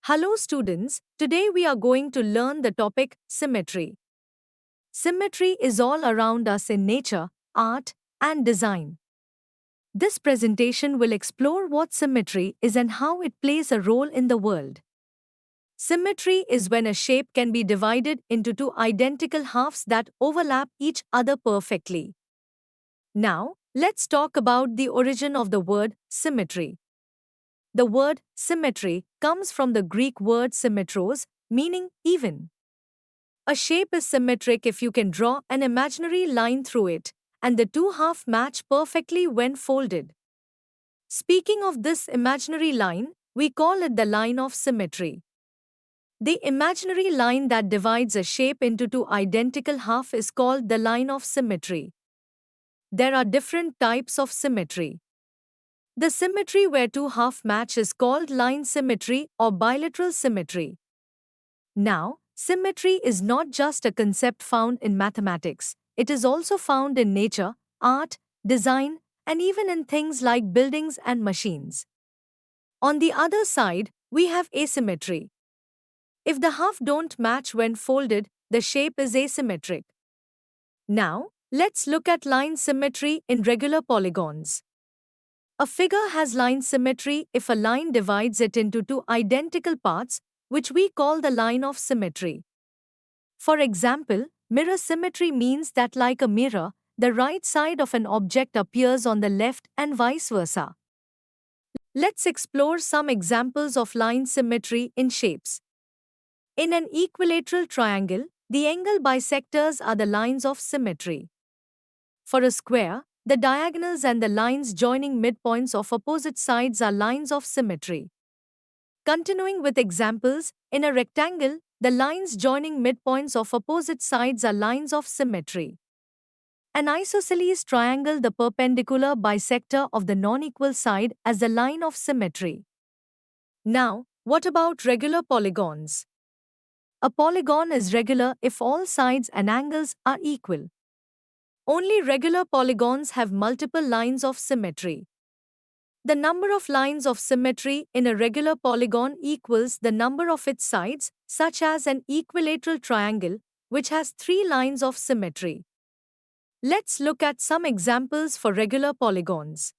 Hello students, today we are going to learn the topic symmetry. Symmetry is all around us in nature, art, and design. This presentation will explore what symmetry is and how it plays a role in the world. Symmetry is when a shape can be divided into two identical halves that overlap each other perfectly. Now, let's talk about the origin of the word symmetry. The word symmetry comes from the Greek word symmetros, meaning even. A shape is symmetric if you can draw an imaginary line through it, and the two halves match perfectly when folded. Speaking of this imaginary line, we call it the line of symmetry. The imaginary line that divides a shape into two identical halves is called the line of symmetry. There are different types of symmetry. The symmetry where two halves match is called line symmetry or bilateral symmetry. Now, symmetry is not just a concept found in mathematics, it is also found in nature, art, design, and even in things like buildings and machines. On the other side, we have asymmetry. If the halves don't match when folded, the shape is asymmetric. Now, let's look at line symmetry in regular polygons. A figure has line symmetry if a line divides it into two identical parts, which we call the line of symmetry. For example, mirror symmetry means that, like a mirror, the right side of an object appears on the left and vice versa. Let's explore some examples of line symmetry in shapes. In an equilateral triangle, the angle bisectors are the lines of symmetry. For a square, the diagonals and the lines joining midpoints of opposite sides are lines of symmetry. Continuing with examples, in a rectangle, the lines joining midpoints of opposite sides are lines of symmetry. An isosceles triangle, the perpendicular bisector of the non-equal side as the line of symmetry. Now, what about regular polygons? A polygon is regular if all sides and angles are equal. Only regular polygons have multiple lines of symmetry. The number of lines of symmetry in a regular polygon equals the number of its sides, such as an equilateral triangle, which has 3 lines of symmetry. Let's look at some examples for regular polygons.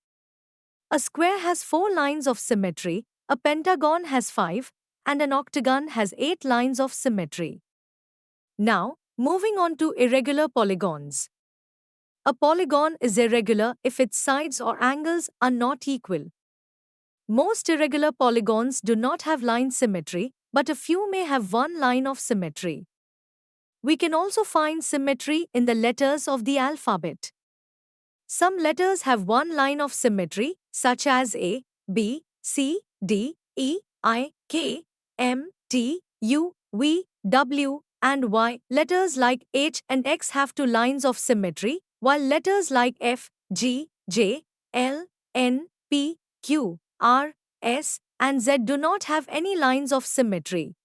A square has 4 lines of symmetry, a pentagon has 5, and an octagon has 8 lines of symmetry. Now, moving on to irregular polygons. A polygon is irregular if its sides or angles are not equal. Most irregular polygons do not have line symmetry, but a few may have one line of symmetry. We can also find symmetry in the letters of the alphabet. Some letters have one line of symmetry, such as A, B, C, D, E, I, K, M, T, U, V, W, and Y. Letters like H and X have two lines of symmetry, while letters like F, G, J, L, N, P, Q, R, S, and Z do not have any lines of symmetry.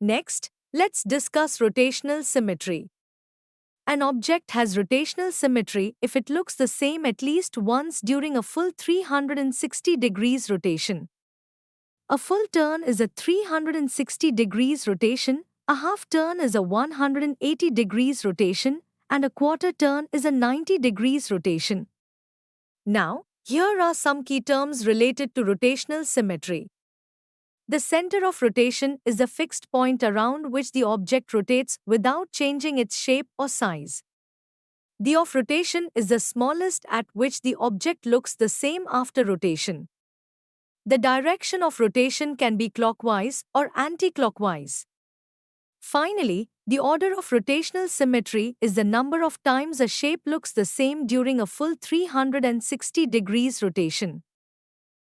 Next, let's discuss rotational symmetry. An object has rotational symmetry if it looks the same at least once during a full 360 degrees rotation. A full turn is a 360 degrees rotation, a half turn is a 180 degrees rotation, and a quarter turn is a 90 degrees rotation. Now, here are some key terms related to rotational symmetry. The center of rotation is the fixed point around which the object rotates without changing its shape or size. The of rotation is the smallest at which the object looks the same after rotation. The direction of rotation can be clockwise or anti-clockwise. Finally, the order of rotational symmetry is the number of times a shape looks the same during a full 360 degrees rotation.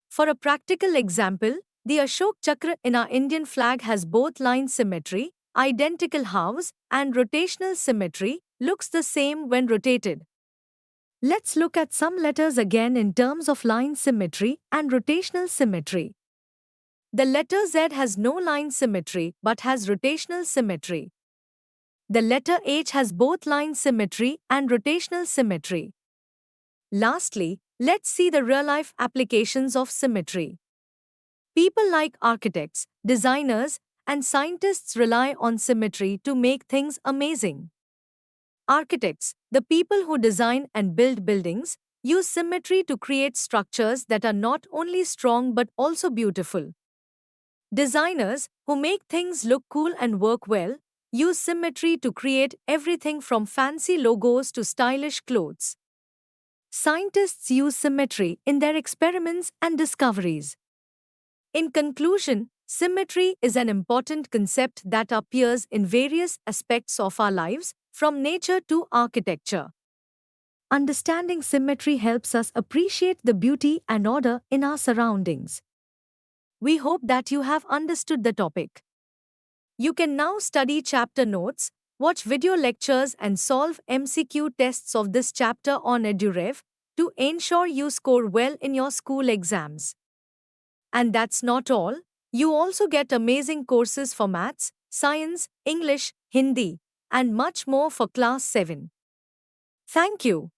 For a practical example, the Ashok Chakra in our Indian flag has both line symmetry, identical halves, and rotational symmetry, looks the same when rotated. Let's look at some letters again in terms of line symmetry and rotational symmetry. The letter Z has no line symmetry but has rotational symmetry. The letter H has both line symmetry and rotational symmetry. Lastly, let's see the real-life applications of symmetry. People like architects, designers, and scientists rely on symmetry to make things amazing. Architects, the people who design and build buildings, use symmetry to create structures that are not only strong but also beautiful. Designers, who make things look cool and work well, use symmetry to create everything from fancy logos to stylish clothes. Scientists use symmetry in their experiments and discoveries. In conclusion, symmetry is an important concept that appears in various aspects of our lives, from nature to architecture. Understanding symmetry helps us appreciate the beauty and order in our surroundings. We hope that you have understood the topic. You can now study chapter notes, watch video lectures, and solve MCQ tests of this chapter on EduRev to ensure you score well in your school exams. And that's not all, you also get amazing courses for maths, science, English, Hindi, and much more for class 7. Thank you.